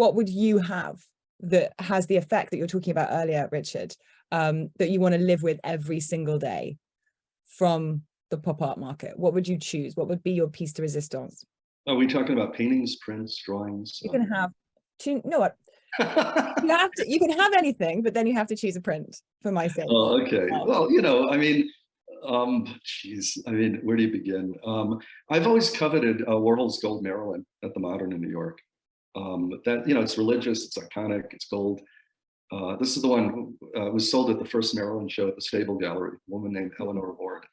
what would you have that has the effect that you're talking about earlier, Richard, that you want to live with every single day from the pop art market? What would you choose? What would be your piece de resistance? Are we talking about paintings, prints, drawings? You can have two. No, what? You can have anything, but then you have to choose a print for my sake. Oh, okay. Well, I mean, geez, I mean, where do you begin? I've always coveted Warhol's Gold Marilyn at the Modern in New York. That, it's religious, it's iconic, it's gold. This is the one was sold at the first Marilyn show at the Stable Gallery. A woman named Eleanor Ward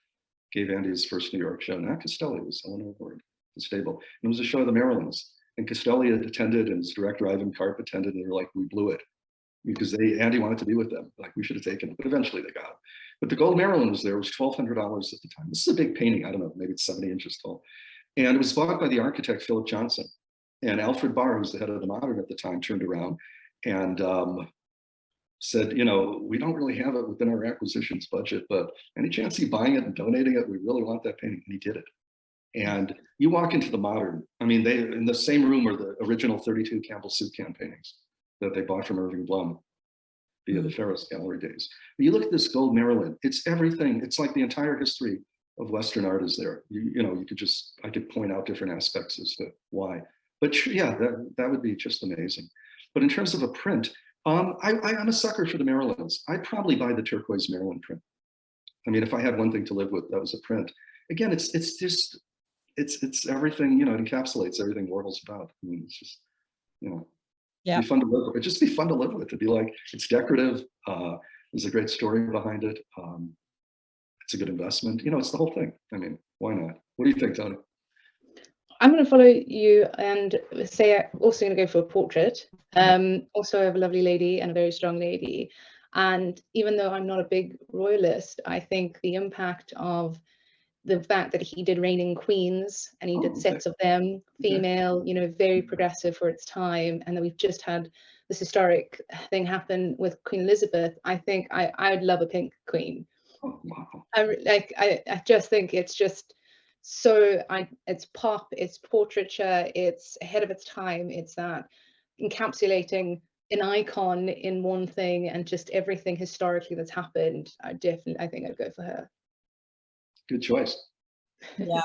gave Andy his first New York show. Not Costelli, it was Eleanor Ward, the Stable. And it was a show of the Marilyns. And Costelli had attended, and his director Ivan Karp attended, and they were like, we blew it. Because Andy wanted to be with them. Like, we should have taken it, but eventually they got it. But the Gold Marilyn was there. It was $1,200 at the time. This is a big painting. I don't know, maybe it's 70 inches tall. And it was bought by the architect, Philip Johnson. And Alfred Barr, who was the head of the Modern at the time, turned around and said, we don't really have it within our acquisitions budget, but any chance of you buying it and donating it? We really want that painting. And he did it. And you walk into the Modern, I mean, they in the same room are the original 32 Campbell soup can paintings that they bought from Irving Blum via the Ferris Gallery days. But you look at this Gold Marilyn, it's everything. It's like the entire history of Western art is there. I could point out different aspects as to why. But yeah, that would be just amazing. But in terms of a print, I'm a sucker for the Marilyns. I'd probably buy the turquoise Marilyn print. I mean, if I had one thing to live with, that was a print. Again, it's everything, it encapsulates everything Warhol's about. I mean, it's just, yeah, be fun to live with. It'd just be fun to live with. To be like, it's decorative. There's a great story behind it. It's a good investment. It's the whole thing. I mean, why not? What do you think, Tony? I'm going to follow you and say I'm also going to go for a portrait. Also, I have a lovely lady and a very strong lady. And even though I'm not a big royalist, I think the impact of the fact that he did Reigning Queens and he did sets of them, female, very progressive for its time, and that we've just had this historic thing happen with Queen Elizabeth. I think I'd love a pink queen. Oh, wow. I just think it's just it's pop, it's portraiture, it's ahead of its time. It's that encapsulating an icon in one thing and just everything historically that's happened. I think I'd go for her. Good choice. Yeah,